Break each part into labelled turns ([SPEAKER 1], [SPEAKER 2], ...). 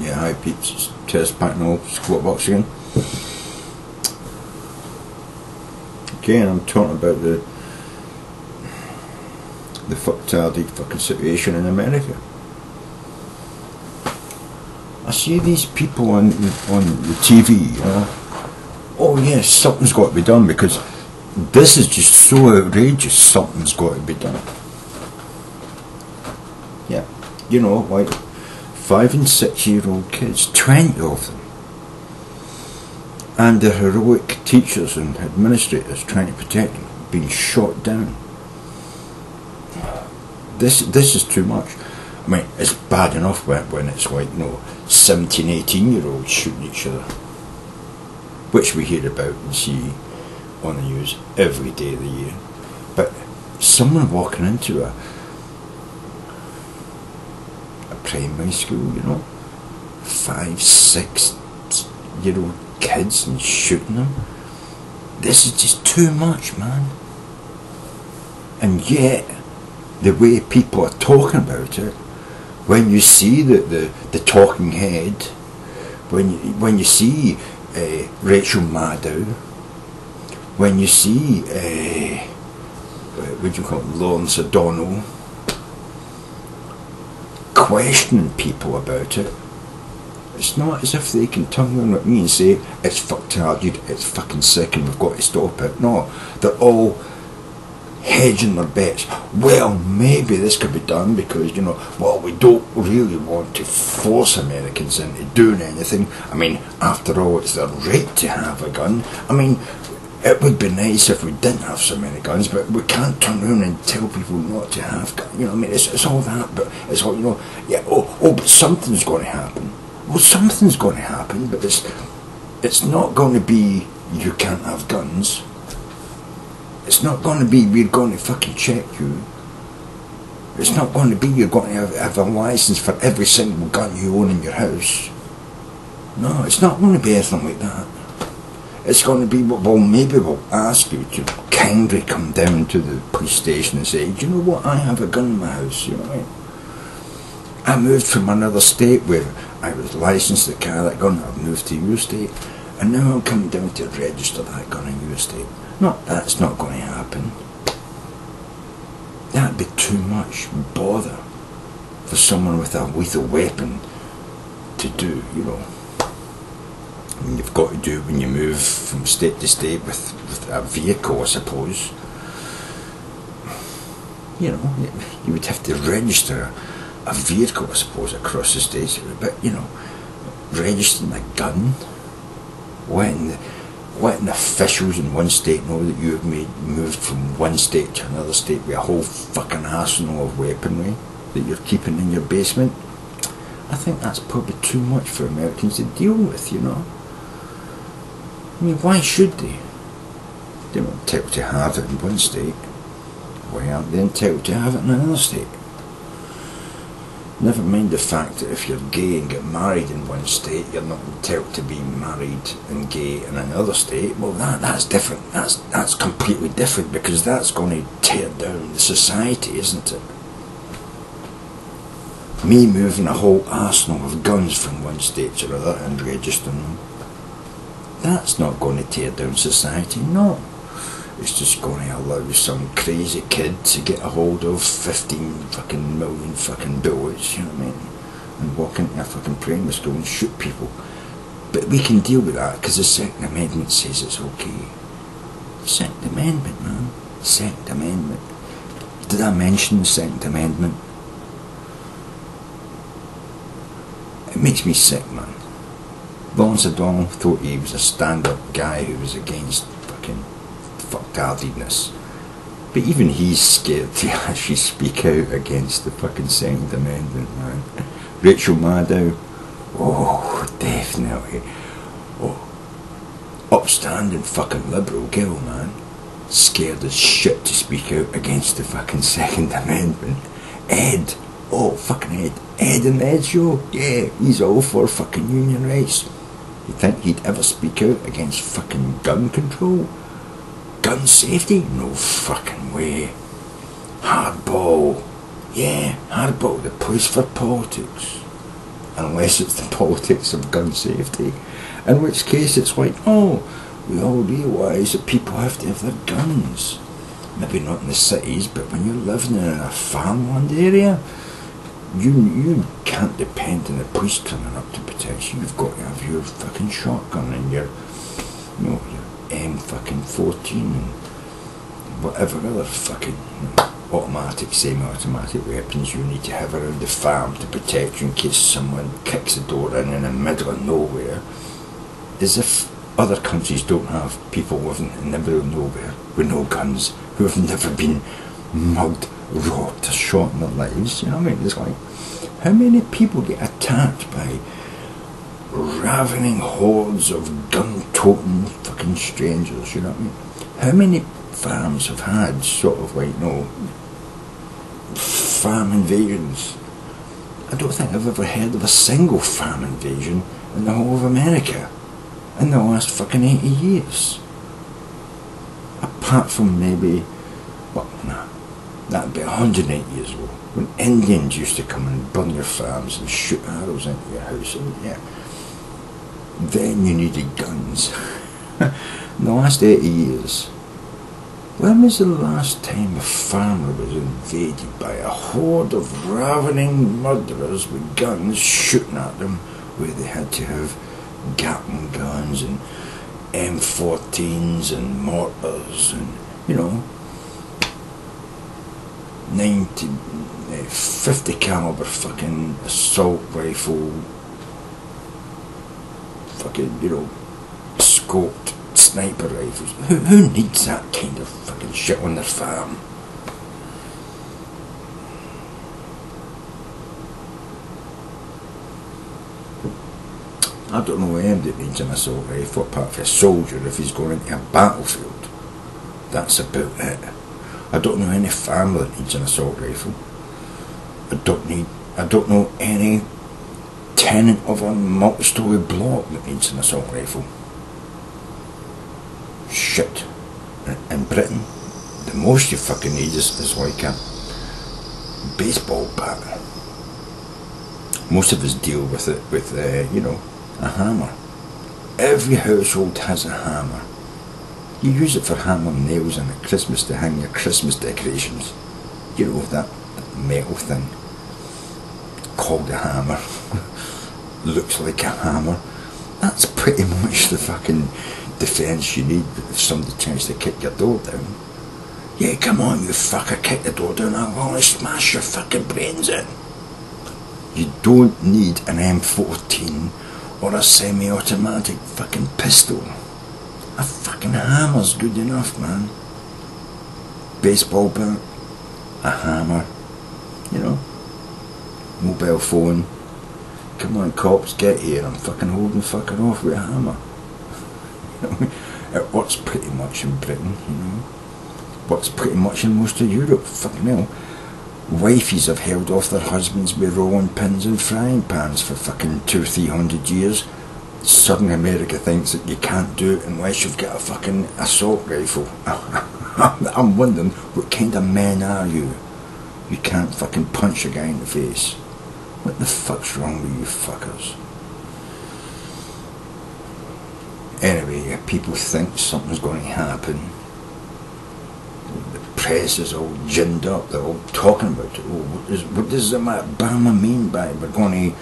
[SPEAKER 1] to high peaks, chest pattern, squat box again. Again, I'm talking about the fucktardy fucking situation in America. I see these people on the TV, you know, oh yes, something's got to be done because this is just so outrageous, something's got to be done. Yeah, you know, like 5 and 6 year old kids, 20 of them, and the heroic teachers and administrators trying to protect them being shot down. This is too much. I mean, it's bad enough when it's like, you know, 17, 18 year olds shooting each other, which we hear about and see on the news every day of the year. But someone walking into a primary school, you know, 5, 6 year old kids and shooting them, this is just too much, man. And yet the way people are talking about it, when you see the talking head, when you see Rachel Maddow, when you see what do you call it, Lawrence O'Donnell, questioning people about it, it's not as if they can turn around at me and say it's fucktardy, it's fucking sick and we've got to stop it. No, they're all hedging their bets. Well, maybe this could be done because, you know, well, we don't really want to force Americans into doing anything. I mean, after all, it's their right to have a gun. I mean, it would be nice if we didn't have so many guns, but we can't turn around and tell people not to have guns. You know, I mean, it's all that, but it's all, you know, yeah, oh, but something's going to happen. Well, something's going to happen, but it's not going to be you can't have guns. It's not going to be we're going to fucking check you. It's not going to be you're going to have a license for every single gun you own in your house. No, it's not going to be anything like that. It's going to be, well, maybe we'll ask you to kindly come down to the police station and say, do you know what, I have a gun in my house, you know what I mean? I moved from another state where I was licensed to carry that gun, I've moved to your state, and now I'm coming down to register that gun in your state. No, that's not going to happen. That'd be too much bother for someone with a lethal weapon to do, you know. And you've got to do when you move from state to state with a vehicle, I suppose. You know, you would have to register a vehicle, I suppose, across the states. But, you know, registering a gun, letting officials in one state know that you have moved from one state to another state with a whole fucking arsenal of weaponry that you're keeping in your basement. I think that's probably too much for Americans to deal with, you know. I mean, why should they? They're not entitled to have it in one state. Why aren't they entitled to have it in another state? Never mind the fact that if you're gay and get married in one state, you're not entitled to be married and gay in another state. Well, that's different. That's completely different, because that's going to tear down the society, isn't it? Me moving a whole arsenal of guns from one state to another and registering them, that's not going to tear down society, no. It's just going to allow some crazy kid to get a hold of 15 fucking million fucking bullets, you know what I mean, and walk into a fucking primary school and shoot people. But we can deal with that because the Second Amendment says it's okay. Second Amendment, man. Second Amendment. Did I mention the Second Amendment? It makes me sick, man. Lawrence O'Donnell thought he was a stand-up guy who was against fucking fucktardiness, but even he's scared to actually speak out against the fucking Second Amendment, man. Rachel Maddow, oh, definitely. Oh, upstanding fucking liberal girl, man. Scared as shit to speak out against the fucking Second Amendment. Ed, oh, fucking Ed. Ed and the Ed Show, yeah, he's all for fucking union rights. You think he'd ever speak out against fucking gun control? Gun safety? No fucking way. Hardball. Yeah, hardball, the place for politics. unless it's the politics of gun safety, in which case it's like, oh, we all realise that people have to have their guns. Maybe not in the cities, but when you're living in a farmland area, you can't depend on the police coming up to protect you. You've got to have your fucking shotgun and your, you know, your M14 and whatever other fucking automatic, semi-automatic weapons you need to have around the farm to protect you in case someone kicks the door in the middle of nowhere. As if other countries don't have people living in the middle of nowhere with no guns, who have never been mugged, robbed or shot in their lives. You know what I mean? It's like, how many people get attacked by ravening hordes of gun-toting fucking strangers, you know what I mean? How many farms have had sort of like, you know, farm invasions? I don't think I've ever heard of a single farm invasion in the whole of America in the last fucking 80 years. Apart from maybe, well, nah, that'd be 108 years ago, when Indians used to come and burn your farms and shoot arrows into your house. And yeah, then you needed guns. In the last 80 years, when was the last time a farmer was invaded by a horde of ravening murderers with guns shooting at them, where they had to have Gatling guns and M14s and mortars and, you know, 50 caliber fucking assault rifle, fucking, you know, scoped sniper rifles. Who needs that kind of fucking shit on their farm? I don't know him that needs an assault rifle apart from a soldier if he's going into a battlefield. That's about it. I don't know any farmer that needs an assault rifle. I don't know any tenant of a multi-storey block that needs an assault rifle. Shit. In Britain, the most you fucking need is like a baseball bat. Most of us deal with it with, you know, a hammer. Every household has a hammer. You use it for hammering nails on at Christmas to hang your Christmas decorations. You know, that metal thing called a hammer. Looks like a hammer. That's pretty much the fucking defence you need if somebody tries to kick your door down. Yeah, come on, you fucker, kick the door down, I'm gonna smash your fucking brains in. You don't need an M14 or a semi-automatic fucking pistol. A fucking hammer's good enough, man. Baseball bat, a hammer, you know, mobile phone. Come on, cops, get here, I'm fucking holding fucker off with a hammer. It works pretty much in Britain, you know. Works pretty much in most of Europe, fucking hell. Wifeys have held off their husbands with rolling pins and frying pans for fucking 200 or 300 years. Suddenly America thinks that you can't do it unless you've got a fucking assault rifle. I'm wondering, what kind of men are you? You can't fucking punch a guy in the face. What the fuck's wrong with you fuckers? Anyway, people think something's going to happen. The press is all ginned up, they're all talking about it. Oh, what does Obama mean by we're going to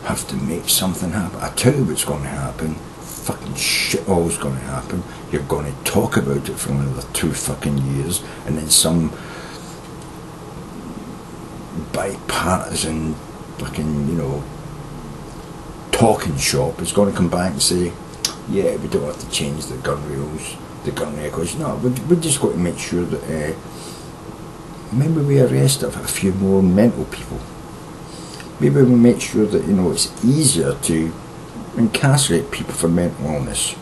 [SPEAKER 1] have to make something happen? I tell you what's going to happen. Fucking shit all's going to happen. You're going to talk about it for another 2 fucking years, and then some bipartisan fucking, you know, talking shop is going to come back and say, yeah, we don't have to change the gun rules, the gun records. No, we're just going to make sure that maybe we arrest a few more mental people. Maybe we make sure that, you know, it's easier to incarcerate people for mental illness.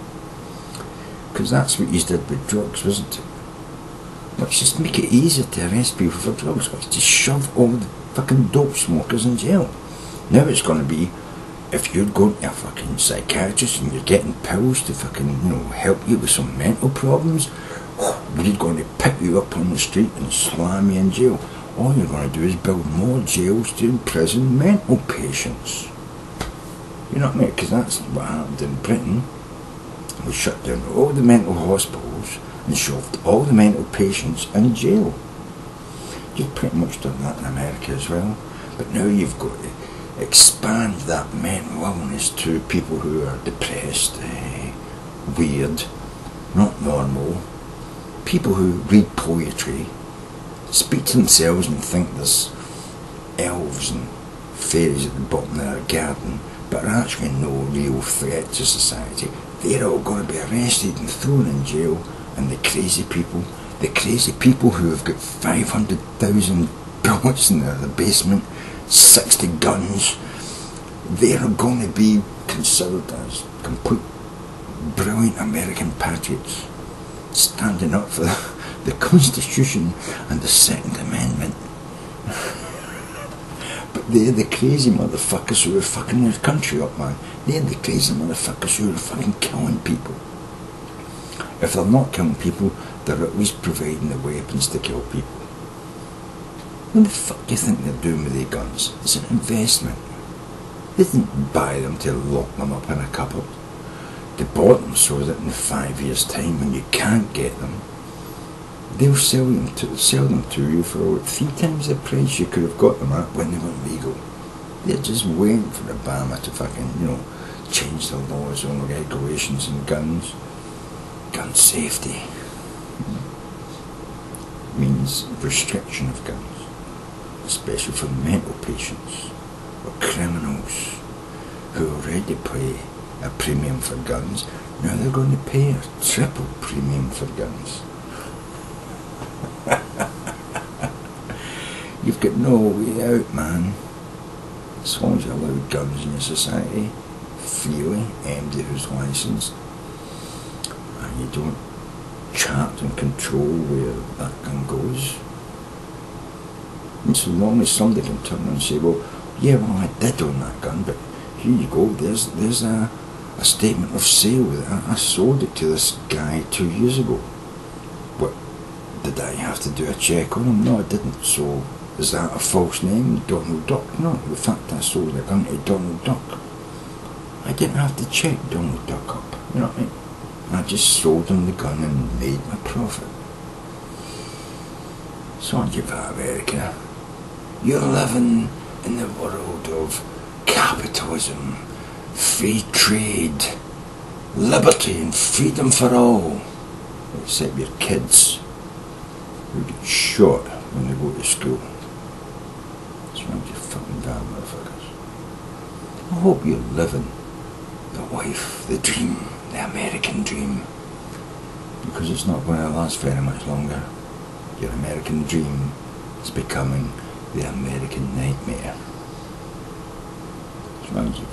[SPEAKER 1] Because that's what you did with drugs, wasn't it? Let's just make it easier to arrest people for drugs. Let's just shove all the fucking dope smokers in jail. Now it's going to be, if you're going to a fucking psychiatrist and you're getting pills to fucking, you know, help you with some mental problems, we're going to pick you up on the street and slam you in jail. All you're going to do is build more jails to imprison mental patients. You know what I mean? Because that's what happened in Britain. We shut down all the mental hospitals and shoved all the mental patients in jail. You've pretty much done that in America as well. But now you've got to expand that mental illness to people who are depressed, weird, not normal, people who read poetry, speak to themselves and think there's elves and fairies at the bottom of their garden, but are actually no real threat to society. They're all going to be arrested and thrown in jail. And the crazy people who have got 500,000 bullets in their basement, 60 guns, they're going to be considered as complete brilliant American patriots, standing up for the Constitution and the Second Amendment. But they're the crazy motherfuckers who are fucking their country up, man. They're the crazy motherfuckers who are fucking killing people. If they're not killing people, they're at least providing the weapons to kill people. What the fuck do you think they're doing with their guns? It's an investment. They didn't buy them to lock them up in a cupboard. They bought them so that in 5 years' time, when you can't get them, they'll sell them to you for 3 times the price you could have got them at when they were legal. They're just waiting for Obama to fucking, change the laws on regulations and guns. Gun safety means restriction of guns, especially for mental patients or criminals who already pay a premium for guns. Now they're going to pay a triple premium for guns. You've got no way out, man. As long as you allow guns in your society freely, anybody who's licensed, and you don't chart and control where that gun goes. And so long as somebody can turn around and say, well, I did own that gun, but here you go, there's a statement of sale that I sold it to this guy 2 years ago. What, did I have to do a check on him? No, I didn't. So is that a false name? Donald Duck? No, the fact I sold the gun to Donald Duck, I didn't have to check Donald Duck up. You know what I mean? I just sold him the gun and made my profit. So aren't you for America? You're living in the world of capitalism, free trade, liberty and freedom for all. Except your kids, who get shot when they go to school. That's why you fucking damn motherfuckers. I hope you're living the life, the dream, the American dream, because it's not going to last very much longer. Your American dream is becoming the American nightmare. That's why you